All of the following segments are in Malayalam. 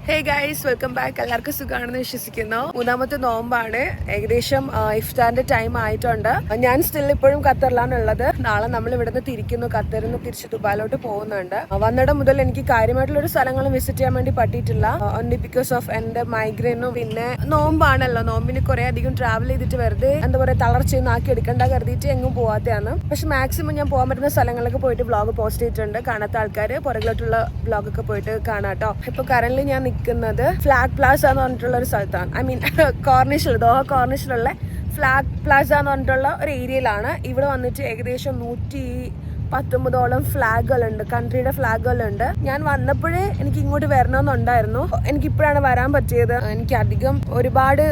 Hey guys, welcome back. എല്ലാവർക്കും സുഖമാണെന്ന് വിശ്വസിക്കുന്നു. മൂന്നാമത്തെ നോമ്പാണ്. ഏകദേശം ഇഫ്താറിന്റെ ടൈം ആയിട്ടുണ്ട്. ഞാൻ സ്റ്റിൽ ഇപ്പോഴും ഖത്തറിലാണ് ഉള്ളത്. നാളെ നമ്മൾ ഇവിടുന്ന് തിരിക്കുന്നു. ഖത്തറിൽ നിന്ന് തിരിച്ച് ദുബായിലോട്ട് പോകുന്നുണ്ട്. വന്നിടം മുതൽ എനിക്ക് കാര്യമായിട്ടുള്ള ഒരു സ്ഥലങ്ങളും വിസിറ്റ് ചെയ്യാൻ വേണ്ടി പറ്റിയിട്ടില്ല. ഓൺലി ബിക്കോസ് ഓഫ് എന്റെ മൈഗ്രെയിനും പിന്നെ നോമ്പാണല്ലോ. നോമ്പിന് കുറെ അധികം ട്രാവൽ ചെയ്തിട്ട് വെറുതെ എന്താ പറയുക തളർച്ചയൊന്നും ആക്കി എടുക്കണ്ട കരുതിയിട്ട് എങ്ങും പോവാത്തതാണ്. പക്ഷെ മാക്സിമം ഞാൻ പോകാൻ പറ്റുന്ന സ്ഥലങ്ങളിലൊക്കെ പോയിട്ട് വ്ളോഗ് പോസ്റ്റ് ചെയ്തിട്ടുണ്ട്. കാണാത്ത ആൾക്കാർ പുറകിലോട്ടുള്ള വ്ളോഗൊക്കെ പോയിട്ട് കാണാട്ടോ. ഇപ്പൊ കറന്റ് ഞാൻ നിൽക്കുന്നത് ഫ്ലാഗ് പ്ലാസ എന്ന് പറഞ്ഞിട്ടുള്ള ഒരു സ്ഥലത്താണ്. ഐ മീൻ ദോഹ കോർണിഷിലുള്ള ഫ്ലാഗ് പ്ലാസ എന്ന് പറഞ്ഞിട്ടുള്ള ഒരു ഏരിയയിലാണ്. ഇവിടെ വന്നിട്ട് ഏകദേശം 119ഓളം ഫ്ലാഗുകളുണ്ട്, കൺട്രിയുടെ ഫ്ലാഗുകളുണ്ട്. ഞാൻ വന്നപ്പോഴേ എനിക്ക് ഇങ്ങോട്ട് വരണമെന്നുണ്ടായിരുന്നു. എനിക്കിപ്പോഴാണ് വരാൻ പറ്റിയത്. എനിക്ക് അധികം ഒരുപാട്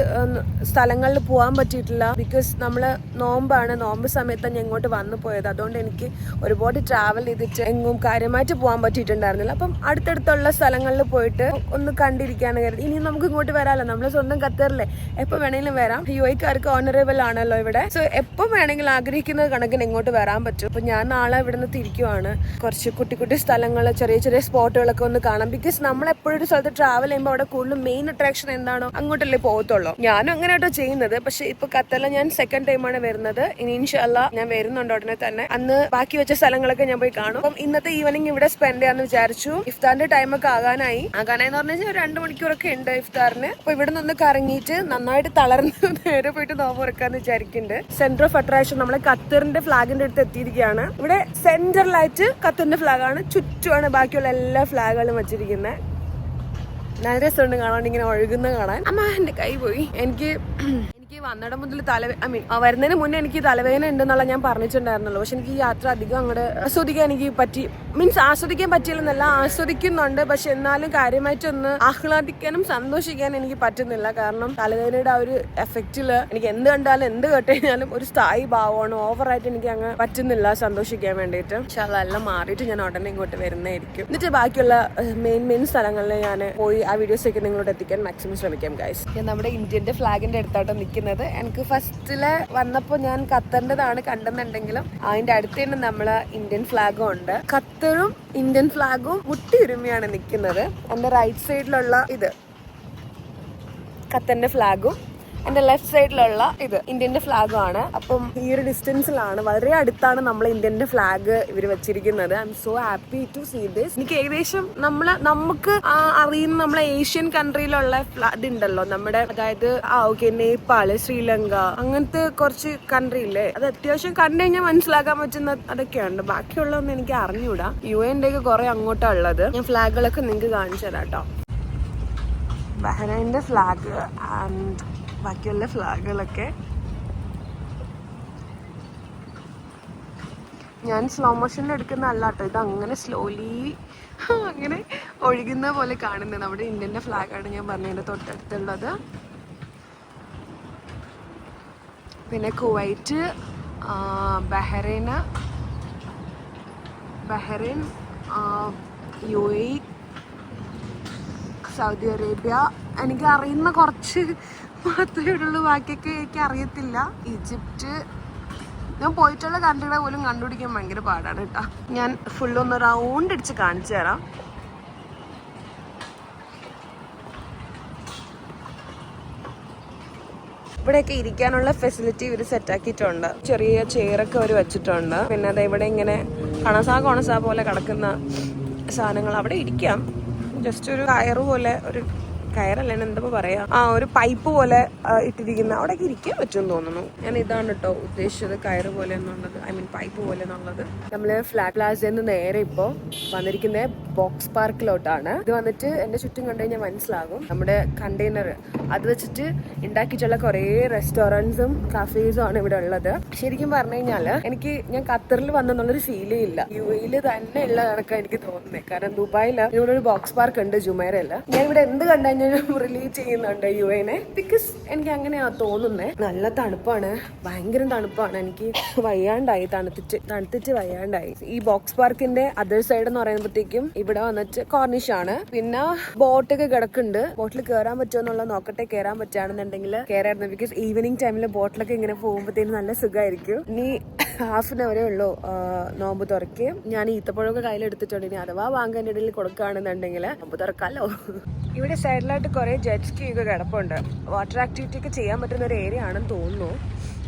സ്ഥലങ്ങളിൽ പോകാൻ പറ്റിയിട്ടില്ല. ബിക്കോസ് നമ്മള് നോമ്പാണ്, നോമ്പ് സമയത്താണ് ഞാൻ ഇങ്ങോട്ട് വന്നു പോയത്. അതുകൊണ്ട് എനിക്ക് ഒരുപാട് ട്രാവൽ ചെയ്തിട്ട് എങ്ങും കാര്യമായിട്ട് പോകാൻ പറ്റിയിട്ടുണ്ടായിരുന്നില്ല. അപ്പം അടുത്തടുത്തുള്ള സ്ഥലങ്ങളിൽ പോയിട്ട് ഒന്ന് കണ്ടിരിക്കാന്ന് കരുതി. ഇനി നമുക്ക് ഇങ്ങോട്ട് വരാമല്ലോ, നമ്മള് സ്വന്തം ഖത്തറിലെ എപ്പോൾ വേണമെങ്കിലും വരാം. യുഎക്കാർക്ക് ഓണറബിൾ ആണല്ലോ ഇവിടെ. സോ എപ്പോൾ വേണമെങ്കിലും ആഗ്രഹിക്കുന്നത് കണക്കിന് ഇങ്ങോട്ട് വരാൻ പറ്റും. അപ്പൊ ഞാൻ നാളെ ഇവിടുന്ന് തിരിക്കുവാണ്. കുറച്ച് കുട്ടി കുട്ടി സ്ഥലങ്ങൾ, ചെറിയ ചെറിയ സ്പോട്ടുകളൊക്കെ ഒന്ന് കാണാം. ബിക്കോസ് നമ്മൾ എപ്പോഴും ഒരു സ്ഥലത്ത് ട്രാവൽ ചെയ്യുമ്പോൾ അവിടെ കൂടുതലും മെയിൻ അട്രാക്ഷൻ എന്താണോ അങ്ങോട്ടല്ലേ പോകത്തുള്ളൂ. ഞാനും അങ്ങനെ കേട്ടോ ചെയ്യുന്നത്. പക്ഷെ ഇപ്പൊ ഖത്തറിൽ ഞാൻ സെക്കൻഡ് ടൈമാണ് വരുന്നത്. ഇനി ഇൻഷാല്ലാ ഞാൻ വരുന്നുണ്ട് ഉടനെ തന്നെ. അന്ന് ബാക്കി വെച്ച സ്ഥലങ്ങളൊക്കെ ഞാൻ പോയി കാണും. അപ്പം ഇന്നത്തെ ഈവനിങ് ഇവിടെ സ്പെൻഡ് ചെയ്യാന്ന് വിചാരിച്ചു. ഇഫ്താറിന്റെ ടൈമൊക്കെ ആകാനായി എന്ന് പറഞ്ഞാൽ 2 മണിക്കൂറൊക്കെ ഉണ്ട് ഇഫ്താറിന്. അപ്പൊ ഇവിടെ നിന്ന് കറങ്ങിയിട്ട് നന്നായിട്ട് തളർന്ന് നേരെ പോയിട്ട് നോമ്പ് തുറക്കാന്ന് വിചാരിക്കുന്നുണ്ട്. സെന്റർ ഓഫ് അട്രാക്ഷൻ നമ്മളെ ഖത്തറിന്റെ ഫ്ലാഗിന്റെ അടുത്ത് എത്തിയിരിക്കുകയാണ്. ഇവിടെ സെന്ററിലായിട്ട് ഖത്തറിന്റെ ഫ്ലാഗാണ്, ചുറ്റുമാണ് ബാക്കിയുള്ള എല്ലാ ഫ്ലാഗുകളും വെച്ചിരിക്കുന്നത്. നല്ല രസമുണ്ട് കാണാൻ, ഇങ്ങനെ ഒഴുകുന്ന കാണാൻ. അമ്മ എന്റെ കൈ പോയി. എനിക്ക് വന്നിടം മുതൽ വരുന്നതിന് മുന്നേ എനിക്ക് തലവേദന ഉണ്ടെന്നുള്ള ഞാൻ പറഞ്ഞിട്ടുണ്ടായിരുന്നല്ലോ. പക്ഷെ എനിക്ക് ഈ യാത്ര അധികം അങ്ങോട്ട് ആസ്വദിക്കാൻ എനിക്ക് ആസ്വദിക്കാൻ പറ്റിയില്ലെന്നല്ല, ആസ്വദിക്കുന്നുണ്ട്. പക്ഷെ എന്നാലും കാര്യമായിട്ടൊന്ന് ആഹ്ലാദിക്കാനും സന്തോഷിക്കാനും എനിക്ക് പറ്റുന്നില്ല. കാരണം തലവേദനയുടെ ആ ഒരു എഫക്റ്റില് എനിക്ക് എന്ത് കണ്ടാലും എന്ത് കേട്ടുകഴിഞ്ഞാലും ഒരു സ്ഥായി ഭാവമാണ്. ഓവറായിട്ട് എനിക്ക് അങ്ങ് പറ്റുന്നില്ല സന്തോഷിക്കാൻ വേണ്ടിയിട്ട്. പക്ഷെ അതെല്ലാം മാറിയിട്ട് ഞാൻ ഉടനെ ഇങ്ങോട്ട് വരുന്നതായിരിക്കും. എന്നിട്ട് ബാക്കിയുള്ള മെയിൻ സ്ഥലങ്ങളിൽ ഞാൻ പോയി ആ വീഡിയോസൊക്കെ നിങ്ങളോട് എത്തിക്കാൻ മാക്സിമം ശ്രമിക്കാം ഗൈസ്. ഞാൻ നമ്മുടെ ഇന്ത്യന്റെ ഫ്ലാഗിന്റെ അടുത്തായിട്ട് നിൽക്കുന്നത്. എനിക്ക് ഫസ്റ്റില് വന്നപ്പോൾ ഞാൻ ഖത്തറിൻ്റെതാണ് കണ്ടെന്നുണ്ടെങ്കിലും അതിന്റെ അടുത്ത് തന്നെ നമ്മള് ഇന്ത്യൻ ഫ്ലാഗും ഉണ്ട്. ഖത്തറും ഇന്ത്യൻ ഫ്ലാഗും മുട്ടിയുരുമിയാണ് നിൽക്കുന്നത്. എന്റെ റൈറ്റ് സൈഡിലുള്ള ഇത് ഖത്തറിന്റെ ഫ്ലാഗും എന്റെ ലെഫ്റ്റ് സൈഡിലുള്ള ഇത് ഇന്ത്യന്റെ ഫ്ലാഗും ആണ്. അപ്പം ഈ ഒരു ഡിസ്റ്റൻസിലാണ്, വളരെ അടുത്താണ് നമ്മൾ ഇന്ത്യന്റെ ഫ്ലാഗ് ഇവർ വെച്ചിരിക്കുന്നത്. I am so happy to see this. എനിക്ക് ഏകദേശം നമുക്ക് അറിയുന്ന നമ്മളെ ഏഷ്യൻ കൺട്രിയിലുള്ള ഫ്ലാഗ് ഉണ്ടല്ലോ നമ്മുടെ, അതായത് നേപ്പാള്, ശ്രീലങ്ക, അങ്ങനത്തെ കുറച്ച് കൺട്രി ഇല്ലേ, അത് അത്യാവശ്യം കണ്ടു കഴിഞ്ഞാൽ മനസ്സിലാക്കാൻ പറ്റുന്ന അതൊക്കെയുണ്ട്. ബാക്കിയുള്ളതൊന്നും എനിക്ക് അറിഞ്ഞൂടാ. യുഎന്റെ ഒക്കെ കുറെ അങ്ങോട്ടാ ഉള്ളത്. ഞാൻ ഫ്ലാഗുകളൊക്കെ നിങ്ങൾക്ക് കാണിച്ചു തരാം കേട്ടോ. ബഹ്റൈൻ്റെ ഫ്ലാഗ് ആൻഡ് ബാക്കിയുള്ള ഫ്ലാഗുകളൊക്കെ ഞാൻ സ്ലോ മോഷനിൽ എടുക്കുന്ന അല്ല കേട്ടോ. ഇത് അങ്ങനെ സ്ലോലി അങ്ങനെ ഒഴുകുന്ന പോലെ കാണുന്നത് നമ്മുടെ ഇന്ത്യൻ്റെ ഫ്ലാഗാണ് ഞാൻ പറഞ്ഞതിൻ്റെ തൊട്ടടുത്തുള്ളത്. പിന്നെ Kuwait, Bahrain, UAE, Saudi Arabia. എനിക്ക് അറിയുന്ന കുറച്ച് മാത്രമേ ഉള്ളൂ, ബാക്കിയൊക്കെ എനിക്ക് അറിയത്തില്ല. ഈജിപ്റ്റ്. ഞാൻ പോയിട്ടുള്ള കൺട്രികളെ പോലും കണ്ടുപിടിക്കാൻ ഭയങ്കര പാടാണ് കേട്ടോ. ഞാൻ ഫുള്ളൊന്ന് റൗണ്ട് അടിച്ച് കാണിച്ചു തരാം. ഇവിടെയൊക്കെ ഇരിക്കാനുള്ള ഫെസിലിറ്റി ഇവർ സെറ്റാക്കിയിട്ടുണ്ട്. ചെറിയ ചെയറൊക്കെ അവർ വെച്ചിട്ടുണ്ട്. പിന്നെ അത് ഇവിടെ ഇങ്ങനെ കണസാ പോലെ കിടക്കുന്ന സാധനങ്ങൾ അവിടെ ഇരിക്കാം. ജസ്റ്റ് ഒരു കയറ് പോലെ, ഒരു കയറല്ല എന്താ പറയാ, ഒരു പൈപ്പ് പോലെ ഇട്ടിരിക്കുന്ന അവിടേക്ക് ഇരിക്കാൻ പറ്റുമെന്ന് തോന്നുന്നു. ഞാൻ ഇതാണ് കേട്ടോ ഉദ്ദേശിച്ചത്, കയറ് പോലെ എന്നുള്ളത്, ഐ മീൻ പൈപ്പ് പോലെ എന്നുള്ളത്. നമ്മള് ഫ്ലാഗ് പ്ലാസയിൽ നേരെ ഇപ്പോ വന്നിരിക്കുന്നത് ബോക്സ് പാർക്കിലോട്ടാണ്. ഇത് വന്നിട്ട് എന്റെ ചുറ്റും കണ്ടു കഴിഞ്ഞാൽ മനസ്സിലാകും. നമ്മുടെ കണ്ടെയ്നർ അത് വെച്ചിട്ട് ഉണ്ടാക്കിയിട്ടുള്ള കുറേ റെസ്റ്റോറൻറ്റ്സും കഫേസും ആണ് ഇവിടെ ഉള്ളത്. ശരിക്കും പറഞ്ഞു കഴിഞ്ഞാല് ഞാൻ ഖത്തറിൽ വന്നെന്നുള്ളൊരു ഫീലേ ഇല്ല. UAE തന്നെ ഉള്ള കണക്കാണ് എനിക്ക് തോന്നുന്നത്. കാരണം ദുബായില് ഇവിടെ ഒരു ബോക്സ് പാർക്ക് ഉണ്ട്, ജുമൈറയില്. ഞാൻ ഇവിടെ എന്ത് കണ്ടു റിലീവ് ചെയ്യുന്നുണ്ട് UAE, ബിക്കോസ് എനിക്ക് അങ്ങനെയാ തോന്നുന്നേ. നല്ല തണുപ്പാണ്, ഭയങ്കര തണുപ്പാണ്. എനിക്ക് വയ്യാണ്ടായി, തണുത്തിട്ട് വയ്യാണ്ടായി. ഈ ബോക്സ് പാർക്കിന്റെ അതർ സൈഡ് എന്ന് പറയുമ്പോഴത്തേക്കും ഇവിടെ വന്നിട്ട് കോർണിഷാണ്. പിന്നെ ബോട്ടൊക്കെ കിടക്കുന്നുണ്ട്. ബോട്ടിൽ കയറാൻ പറ്റുമോ എന്നുള്ള നോക്കട്ടെ. കയറാൻ പറ്റുകയാണെന്നുണ്ടെങ്കിൽ കയറായിരുന്നു. ബിക്കോസ് ഈവനിങ് ടൈമിൽ ബോട്ടിലൊക്കെ ഇങ്ങനെ പോകുമ്പോഴത്തേനും നല്ല സുഖമായിരിക്കും. ഇനി ഹാഫിന് വരെ ഉള്ളൂ നോമ്പ് തുറക്ക്. ഞാൻ ഈത്തപ്പഴമൊക്കെ കയ്യിലെടുത്തിട്ടുണ്ട്. ഇനി അഥവാ വാങ്ങാൻ്റെ ഇടയിൽ കൊടുക്കുകയാണെന്നുണ്ടെങ്കിൽ നോമ്പ് തുറക്കാമല്ലോ. ഇവിടെ സൈഡിലായിട്ട് കുറേ ജെറ്റ് സ്കീ ഒക്കെ കിടപ്പുണ്ട്. വാട്ടർ ആക്ടിവിറ്റി ഒക്കെ ചെയ്യാൻ പറ്റുന്ന ഒരു ഏരിയ ആണെന്ന് തോന്നുന്നു.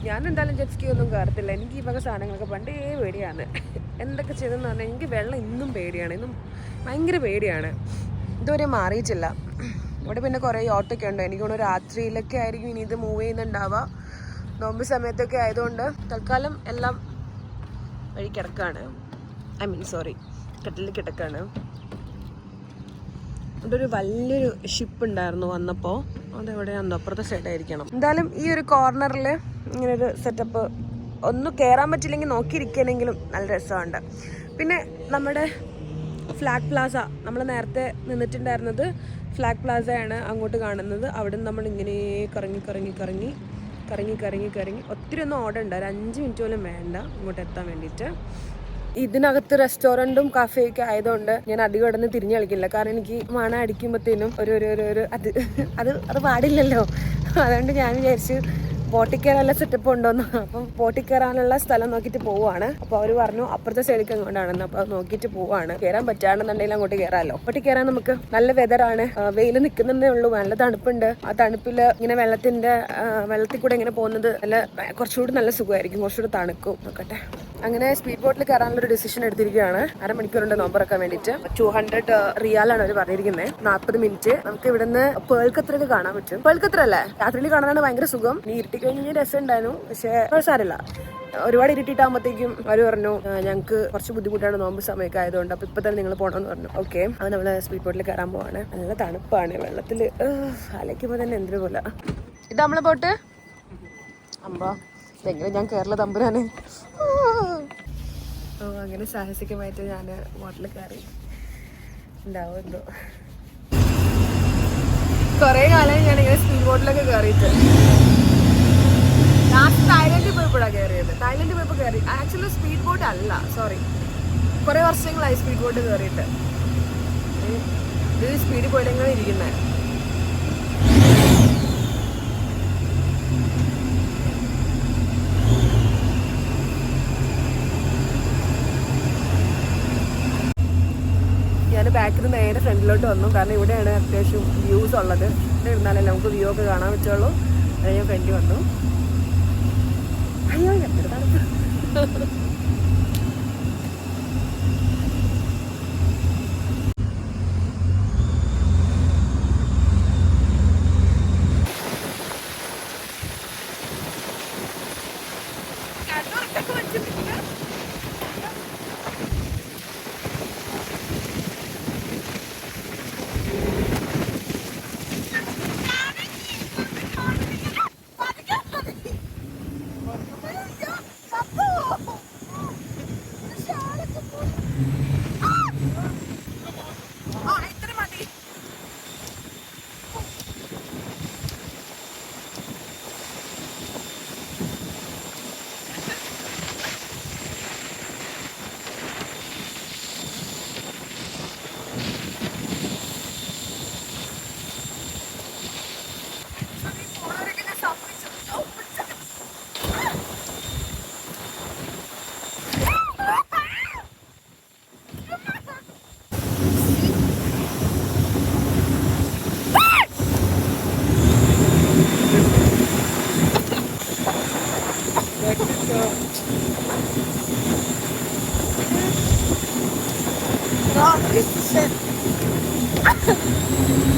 ഞാൻ എന്തായാലും ജെറ്റ് സ്കീ ഒന്നും കയറത്തില്ല. എനിക്ക് ഈ വക സാധനങ്ങളൊക്കെ പണ്ടേ പേടിയാണ്. എന്തൊക്കെ ചെയ്തെന്ന് പറഞ്ഞാൽ എനിക്ക് വെള്ളം ഇന്നും പേടിയാണ്. ഇന്നും ഭയങ്കര പേടിയാണ്. ഇതുവരെ മാറിയിട്ടില്ല. ഇവിടെ പിന്നെ കുറേ യോട്ടൊക്കെ ഉണ്ട്. എനിക്ക് തോന്നുന്നു രാത്രിയിലൊക്കെ ആയിരിക്കും ഇനി ഇത് മൂവ് ചെയ്യുന്നുണ്ടാവുക. നോമ്പ് സമയത്തൊക്കെ ആയതുകൊണ്ട് തൽക്കാലം എല്ലാം വഴി കിടക്കാണ്. കട്ടിലിൽ കിടക്കാണ്. ഇവിടെ ഒരു വലിയൊരു ഷിപ്പ് ഉണ്ടായിരുന്നു വന്നപ്പോൾ. അതെവിടെയാണെന്നോ അപ്പുറത്തെ സൈഡായിരിക്കണം. എന്തായാലും ഈ ഒരു കോർണറിൽ ഇങ്ങനൊരു സെറ്റപ്പ് ഒന്നും കയറാൻ പറ്റില്ലെങ്കിൽ നോക്കിയിരിക്കണമെങ്കിലും നല്ല രസമുണ്ട്. പിന്നെ നമ്മുടെ ഫ്ലാഗ് പ്ലാസ, നമ്മൾ നേരത്തെ നിന്നിട്ടുണ്ടായിരുന്നത് ഫ്ലാഗ് പ്ലാസയാണ് അങ്ങോട്ട് കാണുന്നത്. അവിടെ നിന്ന് നമ്മൾ ഇങ്ങനെ കറങ്ങി ഒത്തിരി ഒന്നും ഓടണ്ട. ഒരു 5 മിനിറ്റ് പോലും വേണ്ട ഇങ്ങോട്ട് എത്താൻ വേണ്ടിയിട്ട്. ഇതിനകത്ത് റെസ്റ്റോറൻറ്റും കഫേയൊക്കെ ആയതുകൊണ്ട് ഞാൻ അധികം ഇടന്ന് തിരിഞ്ഞു കളിക്കില്ല. കാരണം എനിക്ക് മണം അടിക്കുമ്പോഴത്തേനും ഒരു അത് പാടില്ലല്ലോ. അതുകൊണ്ട് ഞാൻ വിചാരിച്ചു ബോട്ടിൽ കയറാനുള്ള സെറ്റപ്പ് ഉണ്ടോന്ന്. അപ്പം ബോട്ടിൽ കയറാനുള്ള സ്ഥലം നോക്കിയിട്ട് പോവാണ്. അപ്പോൾ അവർ പറഞ്ഞു അപ്പുറത്തെ സൈഡിലേക്ക് അങ്ങോട്ടാണെന്ന്. അപ്പോൾ അത് നോക്കിയിട്ട് പോവാണ്. കയറാൻ പറ്റാണെന്നുണ്ടെങ്കിൽ അങ്ങോട്ട് കയറാമല്ലോ. ബോട്ടിൽ കയറാൻ നമുക്ക് നല്ല വെതറാണ്. വെയിൽ നിൽക്കുന്നതേ ഉള്ളൂ. നല്ല തണുപ്പുണ്ട്. ആ തണുപ്പിൽ ഇങ്ങനെ വെള്ളത്തിൽ കൂടെ ഇങ്ങനെ പോകുന്നത് കുറച്ചുകൂടി നല്ല സുഖമായിരിക്കും. കുറച്ചുകൂടി തണുക്കും. നോക്കട്ടെ. അങ്ങനെ സ്പീഡ് ബോട്ടിൽ കയറാനുള്ളൊരു ഡിസിഷൻ എടുത്തിരിക്കുകയാണ്. അരമണിക്കൂറുണ്ട് നോമ്പ് തുറക്കാൻ വേണ്ടിയിട്ട്. 200 റിയാലാണ് അവർ പറഞ്ഞിരിക്കുന്നത്. 40 മിനിറ്റ്. നമുക്ക് ഇവിടുന്ന് പേൾ ഖത്രയൊക്കെ കാണാൻ പറ്റും. പേൾ ഖത്ര അല്ലേ രാത്രിയിൽ കാണാനാണ് ഭയങ്കര സുഖം. നീ ഇരുട്ടി കഴിഞ്ഞാൽ രസം ഉണ്ടായിരുന്നു. പക്ഷേ സാരമില്ല. ഒരുപാട് ഇരുട്ടിട്ടാകുമ്പോഴത്തേക്കും അവർ പറഞ്ഞു ഞങ്ങൾക്ക് കുറച്ച് ബുദ്ധിമുട്ടാണ് നോമ്പ് സമയമൊക്കെ ആയതുകൊണ്ട്. അപ്പോൾ ഇപ്പം തന്നെ നിങ്ങൾ പോകണമെന്ന് പറഞ്ഞു. ഓക്കെ, അത് നമ്മൾ സ്പീഡ് ബോട്ടിൽ കയറാൻ പോവാണ്. നല്ല തണുപ്പാണ്. വെള്ളത്തിൽ അലയ്ക്കുമ്പോൾ തന്നെ എന്തൊരു പോലെ. ഇത് നമ്മളെ ബോട്ട് അമ്പാ. എങ്ങനെ ഞാൻ കേരള തമ്പുരാന്. അങ്ങനെ സാഹസികമായിട്ട് ഞാൻ ബോട്ടിൽ കയറി. ഉണ്ടാവും എന്തോ. കുറേ കാലം ഞാനിങ്ങനെ സ്പീഡ് ബോട്ടിലൊക്കെ കയറിയിട്ട്. ലാസ്റ്റ് തായ്ലൻഡിൽ പോയപ്പോഴാണ് കയറിയത്. തായ്ലൻഡിൽ പോയപ്പോൾ കയറി. ആക്ച്വലി സ്പീഡ് ബോട്ട് അല്ല, സോറി. കുറേ വർഷങ്ങളായി സ്പീഡ് ബോട്ട് കയറിയിട്ട്. ഇത് സ്പീഡിൽ പോയില്ലെങ്ങനെ ഇരിക്കുന്നത്. ഞാൻ ബാക്കിൽ നിന്ന് നേരെ ഫ്രണ്ടിലോട്ട് വന്നു. കാരണം ഇവിടെയാണ് അത്യാവശ്യം വ്യൂസ് ഉള്ളത്. ഇവിടെ ഇരുന്നാലല്ലേ നമുക്ക് വ്യൂ ഒക്കെ കാണാൻ പറ്റുള്ളൂ. അത് ഞാൻ ഫ്രണ്ടിൽ വന്നു. അയ്യോ എത്ര തണുപ്പ്.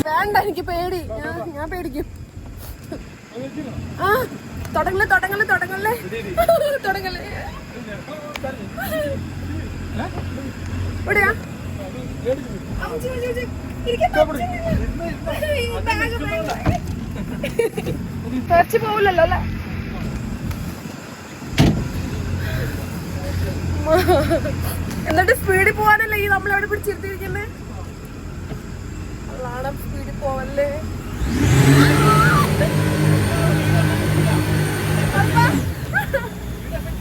വേണ്ട, എനിക്ക് പേടി. ഞാൻ പേടിക്കും. ആ തുടങ്ങല്ലേ. ഇവിടെയാ തെറിച്ച് പോവില്ലല്ലോ അല്ലേ? എന്നിട്ട് സ്പീഡിൽ പോവാനല്ലേ ഈ നമ്മളെവിടെ പിടിച്ചിരുത്തിയിരിക്കുന്നത്? സ്പീഡിൽ പോവല്ലേ.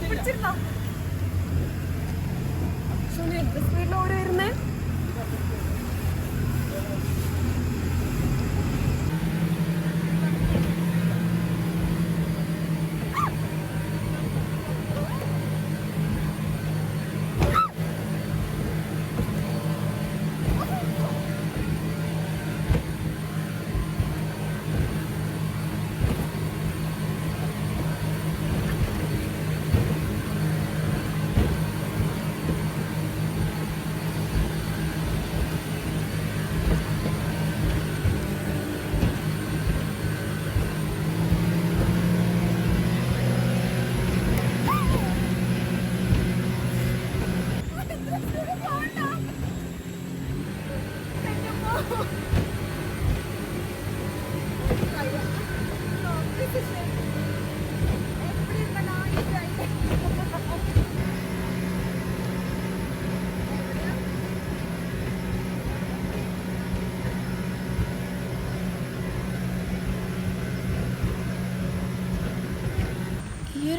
പിടിച്ചിരുന്നോ? എന്ത് സ്പീഡിൽ ഓടി വരുന്നേ?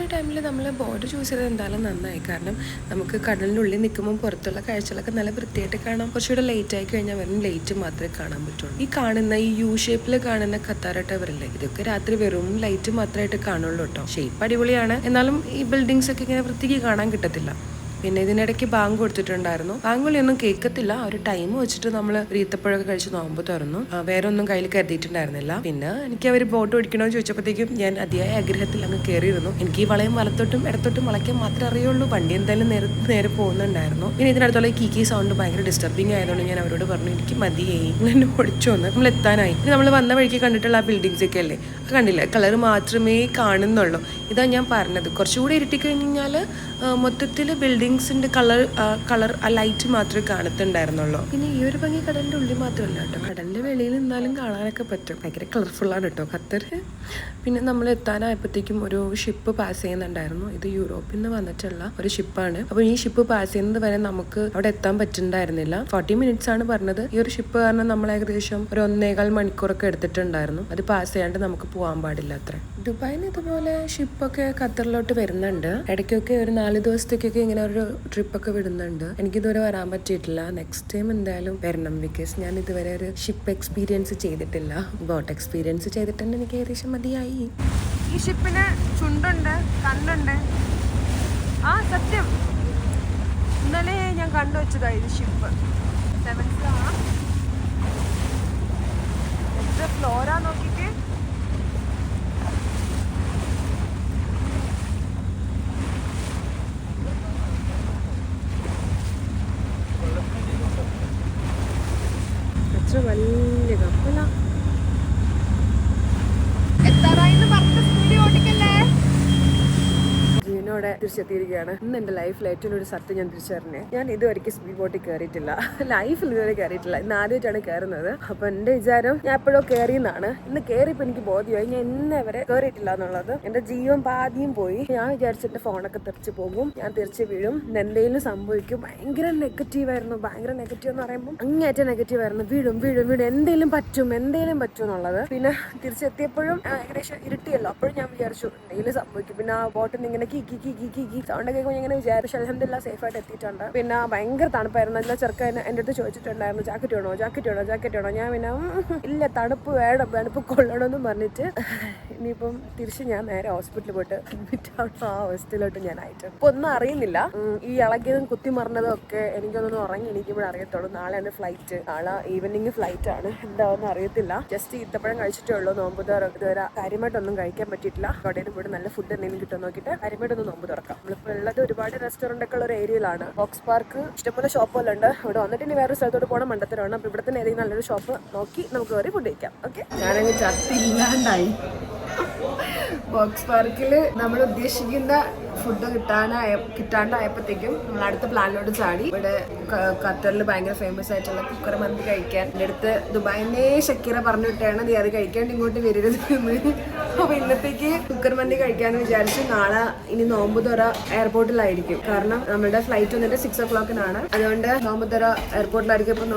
ഒരു ടൈമിൽ നമ്മൾ ബോട്ട് ചൂസ് ചെയ്തത് എന്തായാലും നന്നായി. കാരണം നമുക്ക് കടലിനുള്ളിൽ നിൽക്കുമ്പോൾ പുറത്തുള്ള കാഴ്ചകളൊക്കെ നല്ല വൃത്തിയായിട്ട് കാണാം. കുറച്ചുകൂടെ ലേറ്റ് ആയി കഴിഞ്ഞാൽ വെറും ലൈറ്റ് മാത്രമേ കാണാൻ പറ്റുള്ളൂ. ഈ കാണുന്ന ഈ യു ഷേപ്പിൽ കാണുന്ന ഖത്താർ ടവറില്ലേ, ഇതൊക്കെ രാത്രി വെറും ലൈറ്റ് മാത്രമായിട്ട് കാണുള്ളൂ കേട്ടോ. ഷേപ്പ് അടിപൊളിയാണ്, എന്നാലും ഈ ബിൽഡിങ്സ് ഒക്കെ ഇങ്ങനെ വൃത്തിക്ക് കാണാൻ കിട്ടത്തില്ല. പിന്നെ ഇതിനിടയ്ക്ക് ബാങ്ക് കൊടുത്തിട്ടുണ്ടായിരുന്നു. ബാങ്ക് വിളിയൊന്നും കേൾക്കത്തില്ല. ഒരു ടൈം വെച്ചിട്ട് നമ്മൾ ഈത്തപ്പഴമൊക്കെ കഴിച്ച് നോമ്പ് തുറന്നു. വേറെ ഒന്നും കയ്യിൽ കരുതിയിട്ടുണ്ടായിരുന്നില്ല. പിന്നെ എനിക്ക് അവർ ബോട്ട് ഓടിക്കണമെന്ന് ചോദിച്ചപ്പോഴത്തേക്കും ഞാൻ അതിയായ ആഗ്രഹത്തിൽ അങ്ങ് കയറിയിരുന്നു. എനിക്ക് ഈ വളയം വലത്തോട്ടും ഇടത്തോട്ടും വളയ്ക്കാൻ മാത്രമേ അറിയുള്ളൂ. വണ്ടി എന്തായാലും നേരെ പോകുന്നുണ്ടായിരുന്നു. പിന്നെ ഇതിനടുത്തുള്ള കീക്കി സൗണ്ട് ഭയങ്കര ഡിസ്റ്റർബിങ് ആയതുകൊണ്ട് ഞാൻ അവരോട് പറഞ്ഞു എനിക്ക് മതിയായി, എന്നെ ഓടിച്ചു വന്ന് നമ്മൾ എത്താനായി. നമ്മൾ വന്ന വഴിക്ക് കണ്ടിട്ടുള്ള ആ ബിൽഡിങ്സ് ഒക്കെ അല്ലേ, കണ്ടില്ല, കളർ മാത്രമേ കാണുന്നുള്ളൂ. ഇതാ ഞാൻ പറഞ്ഞത്, കുറച്ചുകൂടി ഇരുട്ടി കഴിഞ്ഞാൽ മൊത്തത്തിൽ ബിൽഡിങ്സിന്റെ കളർ ആ ലൈറ്റ് മാത്രമേ കാണത്തുണ്ടായിരുന്നുള്ളൂ. പിന്നെ ഈ ഒരു ഭംഗി കടലിന്റെ ഉള്ളിൽ മാത്രമല്ല കേട്ടോ, കടലിന്റെ വെളിയിൽ നിന്നാലും കാണാനൊക്കെ പറ്റും. ഭയങ്കര കളർഫുള്ളാണ് കേട്ടോ ഖത്തർ. പിന്നെ നമ്മൾ എത്താനായപ്പോഴത്തേക്കും ഒരു ഷിപ്പ് പാസ് ചെയ്യുന്നുണ്ടായിരുന്നു. ഇത് യൂറോപ്പിൽ നിന്ന് വന്നിട്ടുള്ള ഒരു ഷിപ്പാണ്. അപ്പോൾ ഈ ഷിപ്പ് പാസ് ചെയ്യുന്നത് വരെ നമുക്ക് അവിടെ എത്താൻ പറ്റുന്നുണ്ടായിരുന്നില്ല. 40 മിനിറ്റ്സ് ആണ് പറഞ്ഞത്. ഈ ഒരു ഷിപ്പ് കാരണം നമ്മൾ ഏകദേശം ഒരു 1.25 മണിക്കൂറൊക്കെ എടുത്തിട്ടുണ്ടായിരുന്നു. അത് പാസ് ചെയ്യാണ്ട് നമുക്ക് പോകാൻ പാടില്ല അത്ര. ദുബായിൽ നിന്ന് ഇതുപോലെ ഷിപ്പൊക്കെ ഖത്തറിലോട്ട് വരുന്നുണ്ട്. ഇടയ്ക്കൊക്കെ ഒരു 4 ദിവസത്തേക്കൊക്കെ ഇങ്ങനെ ഒരു ട്രിപ്പൊക്കെ വിടുന്നുണ്ട്. എനിക്കിതുവരെ വരാൻ പറ്റിയിട്ടില്ല. നെക്സ്റ്റ് ടൈം എന്തായാലും വരണം. ബിക്കോസ് ഞാൻ ഇതുവരെ ഒരു ഷിപ്പ് എക്സ്പീരിയൻസ് ചെയ്തിട്ടില്ല. ബോട്ട് എക്സ്പീരിയൻസ് ചെയ്തിട്ടുണ്ട് എനിക്ക് ഏകദേശം മതിയായി. ഈ ഷിപ്പിന് ചുണ്ടുണ്ട്, കണ്ണുണ്ട്. ആ സത്യം, ഇന്നലെ ഞാൻ കണ്ടുവച്ചതായി ഇത് ഷിപ്പ്. 7 എത്ര ഫ്ലോറാ നോക്കിയിട്ട്. വലിയ കപ്പല എത്താറായിന്ന് പറഞ്ഞ സ്പീഡ് ഓടിക്കല്ലേ. ജീവനോടെ തിരിച്ചെത്തിയിരിക്കുകയാണ്. ഇന്ന് എൻ്റെ ലൈഫിൽ ഏറ്റവും ഒരു സത്യം ഞാൻ തിരിച്ചറിഞ്ഞേ, ഞാൻ ഇതുവരെയ്ക്ക് സ്പീഡ് ബോട്ടിൽ കയറിയിട്ടില്ല. ലൈഫിൽ ഇതുവരെ കയറിയിട്ടില്ല. ഇന്ന് ആദ്യമായിട്ടാണ് കയറുന്നത്. അപ്പൊ എൻ്റെ വിചാരം ഞാൻ എപ്പോഴോ കയറിയെന്നാണ്. ഇന്ന് കയറിയപ്പോൾ എനിക്ക് ബോധ്യമായി ഞാൻ ഇന്നേ വരെ കയറിയിട്ടില്ല എന്നുള്ളത്. എൻ്റെ ജീവൻ പാതിയും പോയി. ഞാൻ വിചാരിച്ചു എൻ്റെ ഫോണൊക്കെ തെറിച്ച് പോകും, ഞാൻ തിരിച്ച് വീഴും, എന്തെങ്കിലും സംഭവിക്കും. ഭയങ്കര നെഗറ്റീവായിരുന്നു. ഭയങ്കര നെഗറ്റീവ് എന്ന് പറയുമ്പോൾ അങ്ങേറ്റം നെഗറ്റീവായിരുന്നു. വീഴും വീഴും വീഴും, എന്തെങ്കിലും പറ്റും എന്നുള്ളത്. പിന്നെ തിരിച്ചെത്തിയപ്പോഴും ഏകദേശം ഇരുട്ടിയല്ലോ. അപ്പോഴും ഞാൻ വിചാരിച്ചു എന്തെങ്കിലും സംഭവിക്കും. പിന്നെ ആ ബോട്ടിൽ നിന്ന് ഇങ്ങനെ സൗണ്ട് കേൾക്കുമ്പോൾ ഇങ്ങനെ വിചാരിച്ചു അൽഹംദുലില്ലാ സേഫായിട്ട് എത്തിയിട്ടുണ്ട്. പിന്നെ ഭയങ്കര തണുപ്പായിരുന്നു. എല്ലാ ചെറുക്കൻ എൻ്റെ അടുത്ത് ചോദിച്ചിട്ടുണ്ടായിരുന്നു ജാക്കറ്റ് വേണോ. ഞാൻ പിന്നെ ഇല്ല, തണുപ്പ് വേണം, തണുപ്പ് കൊള്ളണമെന്ന് പറഞ്ഞിട്ട് ഇനിയിപ്പം തിരിച്ച് ഞാൻ നേരെ ഹോസ്പിറ്റലിൽ പോയിട്ട് അഡ്മിറ്റ് ആവുന്ന ആ അവസ്ഥയിലോട്ട് ഞാൻ ആയിട്ട് ഇപ്പൊ ഒന്നും അറിയുന്നില്ല. ഈ ഇളകിയതും കുത്തി മറിഞ്ഞതും ഒക്കെ എനിക്കൊന്നും ഉറങ്ങി എണീക്കുമ്പോഴേ അറിയത്തുള്ളൂ. നാളെയാണ് ഫ്ലൈറ്റ്, നാളെ ഈവനിങ് ഫ്ലൈറ്റ് ആണ്. എന്താവെന്ന് അറിയത്തില്ല. ജസ്റ്റ് ഈത്തപ്പഴം കഴിച്ചിട്ടേ ഉള്ളൂ. നോമ്പ് ഇതുവരെ കാര്യമായിട്ടൊന്നും കഴിക്കാൻ പറ്റിയിട്ടില്ല. കടയിൽ പോയിട്ട് നല്ല ഫുഡ് എന്തെങ്കിലും കിട്ടും നോക്കിയിട്ട് കാര്യമായിട്ടൊന്ന് നോമ്പ് തുറക്കാം. നമ്മളിപ്പോൾ ഉള്ളത് ഒരുപാട് റെസ്റ്റോറന്റ് ഒക്കെ ഉള്ള ഒരു ഏരിയയിലാണ്. ബോക്സ് പാർക്ക് ഇഷ്ടംപോലെ ഷോപ്പുകളുണ്ട്. ഇവിടെ വന്നിട്ട് ഇനി വേറെ സ്ഥലത്തോട്ട് പോകണം, മണ്ടത്തരമാണ്. അപ്പൊ ഇവിടെ തന്നെ ഏതെങ്കിലും നല്ലൊരു ഷോപ്പ് നോക്കി നമുക്ക് കയറി ഫുഡ് കഴിക്കാം. ഓക്കെ, ഞാനങ്ങ് ചത്തില്ലാണ്ടായി. ബോക്സ് പാർക്കിൽ നമ്മൾ ഉദ്ദേശിക്കുന്ന ഫുഡ് കിട്ടാണ്ടായപ്പോഴത്തേക്കും നമ്മൾ അടുത്ത പ്ലാനിലോട്ട് ചാടി. ഇവിടെ ഖത്തറിൽ ഭയങ്കര ഫേമസ് ആയിട്ടുള്ള കുക്കർ മന്തി കഴിക്കാൻ എൻ്റെ അടുത്ത് ദുബായിനെ ഷക്കീറ പറഞ്ഞു വിട്ടാണ് നീ അത് കഴിക്കാണ്ട് ഇങ്ങോട്ട് വരരുത് എന്ന്. അപ്പൊ ഇന്നത്തേക്ക് കുക്കർ മന്തി കഴിക്കാന്ന് വിചാരിച്ചു. നാളെ ഇനി നോമ്പ് തുറ എയർപോർട്ടിലായിരിക്കും. കാരണം നമ്മുടെ ഫ്ലൈറ്റ് വന്നിട്ട് 6 o'clock-നാണ്. അതുകൊണ്ട് നോമ്പ് തുറ എയർപോർട്ടിലായിരിക്കും. ഇപ്പൊ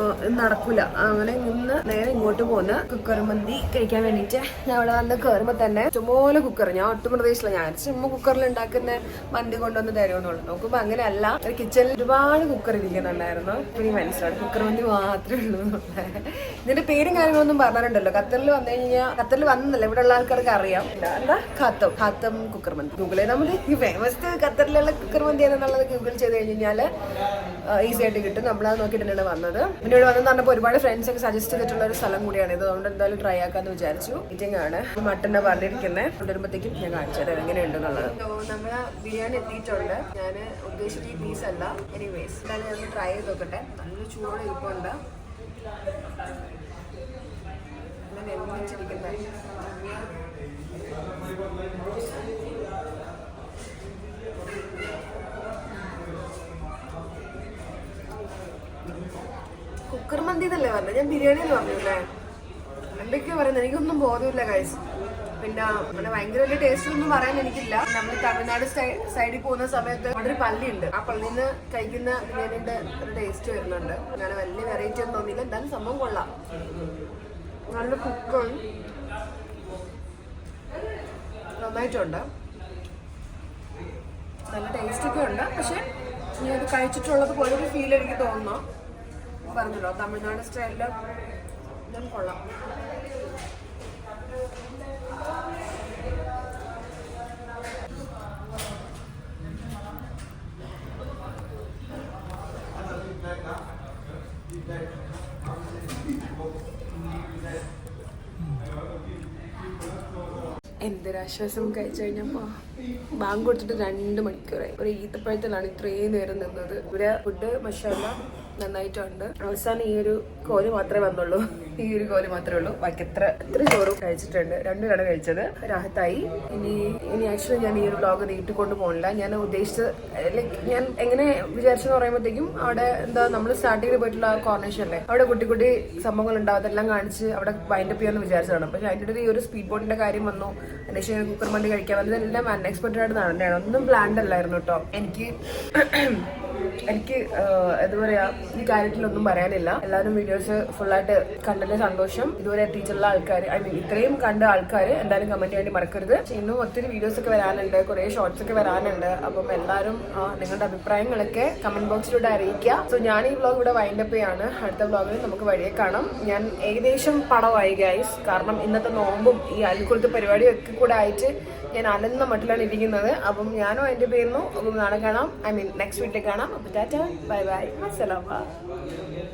നടക്കൂല. അങ്ങനെ ഇന്ന് നേരെ ഇങ്ങോട്ട് പോകുന്ന കുക്കർ മന്തി കഴിക്കാൻ വേണ്ടിയിട്ട് ഞാൻ അവിടെ വന്ന് കയറുമ്പോ തന്നെ ഇഷ്ടംപോലെ കുക്കർ. ഞാൻ ഒട്ടും പ്രതീക്ഷിച്ചില്ല. ഞാൻ ചുമ്മാ കുക്കറിൽ ഉണ്ടാക്കുന്ന മന്തി കൊണ്ടുവന്ന് തരുമെന്നുള്ളൂ. നോക്കുമ്പോ അങ്ങനെയല്ല, ഒരു കിച്ചണിൽ ഒരുപാട് കുക്കർ ഇരിക്കുന്നുണ്ടായിരുന്നു. പിന്നെ മനസ്സിലായി കുക്കർ മന്തി മാത്രമേ ഉള്ളൂ എന്നുള്ളത്. ഇതിന്റെ പേരും കാര്യങ്ങളൊന്നും പറഞ്ഞിട്ടുണ്ടല്ലോ. ഖത്തറിൽ വന്നു കഴിഞ്ഞാൽ, ഖത്തറിൽ വന്നല്ലോ, ഇവിടെ ഉള്ള ആൾക്കാർക്ക് അറിയാം. എന്താ ഖത്തം കുക്കർ മന്തി. ഗൂഗിളിൽ നമ്മൾ ഈ ഫേമസ് ഖത്തറിലുള്ള കുക്കർ മന്തി എന്നുള്ളത് ഗൂഗിൾ ചെയ്ത് കഴിഞ്ഞാൽ ഈസി ആയിട്ട് കിട്ടും. നമ്മളത് നോക്കിയിട്ടാണ് വന്നത്. പിന്നെ ഇവിടെ വന്നെന്ന് പറഞ്ഞപ്പോൾ ഒരുപാട് ഫ്രണ്ട്സ് ഒക്കെ സജസ്റ്റ് ചെയ്തിട്ടുള്ള ഒരു സ്ഥലം കൂടിയാണ് ഇത്. അതുകൊണ്ട് എന്തായാലും ട്രൈ ആക്കാന്ന് വിചാരിച്ചു. മീറ്റിംഗ് ആണ്. മട്ടനെ പറഞ്ഞിരിക്കുന്നത് കൊണ്ടുവരുമ്പോഴത്തേക്കും ഞാൻ കാണിച്ചു തരാം എങ്ങനെയുണ്ടെന്നുള്ളത്. നമ്മള് ബിരിയാണി എത്തിയിട്ടുണ്ട്. ഞാൻ ഉദ്ദേശിച്ച ഈ പീസ് അല്ല. എനിവേസ് എന്തായാലും ഞാൻ ട്രൈ ചെയ്ത് നോക്കട്ടെ. നല്ലൊരു ചൂട് ഇരിപ്പുണ്ട്. അങ്ങനെ എണ്ണിച്ചിരിക്കുന്നത് കുക്കർ മന്തി എന്നല്ലേ പറഞ്ഞത്? ഞാൻ ബിരിയാണി എന്ന് പറഞ്ഞല്ലേ? എന്തൊക്കെയോ പറയുന്നത്, എനിക്കൊന്നും ബോധമില്ല ഗൈസ്. പിന്നെ അങ്ങനെ ഭയങ്കര വലിയ ടേസ്റ്റ് ഒന്നും പറയാൻ എനിക്കില്ല. നമ്മൾ തമിഴ്നാട് സൈഡിൽ പോകുന്ന സമയത്ത് അവിടെ ഒരു പള്ളിയുണ്ട്. ആ പള്ളിയിൽ നിന്ന് കഴിക്കുന്ന ബിരിയാണിന്റെ ഒരു ടേസ്റ്റ് വരുന്നുണ്ട്. അങ്ങനെ വലിയ വെറൈറ്റി ഒന്നും തോന്നിയില്ല. എന്തായാലും സംഭവം കൊള്ളാം. നല്ല കുക്കും, നന്നായിട്ടുണ്ട്. നല്ല ടേസ്റ്റൊക്കെ ഉണ്ട്. പക്ഷെ ഞാൻ അത് കഴിച്ചിട്ടുള്ളത് പോലെ ഒരു ഫീൽ എനിക്ക് തോന്നുന്നു. പറഞ്ഞല്ലോ തമിഴ്നാട് സ്റ്റൈലിൽ ഞാൻ കൊള്ളാം. എന്തൊരാശ്വാസം കഴിച്ചു കഴിഞ്ഞപ്പോൾ ബാങ്ക് കൊടുത്തിട്ട് 2 മണിക്കൂറായി. ഒരു ഈത്തപ്പഴത്തിലാണ് ഇത്രയും നേരം നിന്നത്. ഇവിടെ ഫുഡ് മഷാല നന്നായിട്ടുണ്ട്. അവസാനം ഈ ഒരു കോല് മാത്രമേ വന്നുള്ളൂ. ഈ ഒരു കോല് മാത്രമേ ഉള്ളൂ. ബാക്കി എത്ര ചോറും കഴിച്ചിട്ടുണ്ട്. 2 കട കഴിച്ചത് രാഹത്തായി. ഇനി ആക്ച്വലി ഞാൻ ഈ ഒരു വ്ലോഗ് നീട്ടിക്കൊണ്ട് പോകണില്ല. ഞാൻ ഉദ്ദേശിച്ചത് ലൈക്ക് ഞാൻ എങ്ങനെ വിചാരിച്ചെന്ന് പറയുമ്പോഴത്തേക്കും അവിടെ എന്താ നമ്മൾ സ്റ്റാർട്ടിങ്ങിൽ പോയിട്ടുള്ള കോർണേഷൻ അല്ലേ, അവിടെ കുട്ടി കുട്ടി സംഭവങ്ങൾ ഉണ്ടാവും, അതെല്ലാം കാണിച്ച് അവിടെ വൈൻഡപ്പ് ചെയ്യാമെന്ന് വിചാരിച്ചതാണ്. പക്ഷെ അതിൻ്റെ ഒരു ഈ ഒരു സ്പീഡ് ബോട്ടിന്റെ കാര്യം വന്നു. അതിനുശേഷം കുക്കർ മന്തി കഴിക്കാൻ വന്നത് എല്ലാം അൺഎക്സ്പെക്ടഡ് ആയിട്ട് നടന്നതാണ്. ഒന്നും പ്ലാൻഡ് അല്ലായിരുന്നു കേട്ടോ. എനിക്ക് എന്താ പറയാ, ഈ കാര്യത്തിലൊന്നും പറയാനില്ല. എല്ലാവരും വീഡിയോസ് ഫുള്ളായിട്ട് കണ്ടതിന്റെ സന്തോഷം. ഇതുവരെ എത്തിയിട്ടുള്ള ആൾക്കാർ, ഐ മീൻ ഇത്രയും കണ്ട ആൾക്കാർ എന്തായാലും കമന്റ് ചെയ്യാൻ മറക്കരുത്. ഇന്നും ഒത്തിരി വീഡിയോസ് ഒക്കെ വരാനുണ്ട്, കുറെ ഷോർട്സ് ഒക്കെ വരാനുണ്ട്. അപ്പം എല്ലാവരും നിങ്ങളുടെ അഭിപ്രായങ്ങളൊക്കെ കമന്റ് ബോക്സിലൂടെ അറിയിക്കുക. സോ ഞാൻ ഈ വ്ലോഗ് ഇവിടെ വൈൻഡപ്പ് ചെയ്യാണ്. അടുത്ത വ്ലോഗിൽ നമുക്ക് വഴിയെ കാണാം. ഞാൻ ഏകദേശം പടമായി ഗൈസ്. കാരണം ഇന്നത്തെ നോമ്പും ഈ അൽക്കുളത്ത് പരിപാടിയും ഒക്കെ കൂടെ ആയിട്ട് ഞാൻ അലന്ന മട്ടിലാണ് ഇരിക്കുന്നത്. അപ്പം ഞാനും എൻ്റെ പേരുന്നു. അപ്പം നാളെ കാണാം, ഐ മീൻ നെക്സ്റ്റ് വീട്ടിൽ കാണാം. അപ്പം ടാറ്റ, ബൈ ബൈ, അസ്സലാമു അലൈക്കും.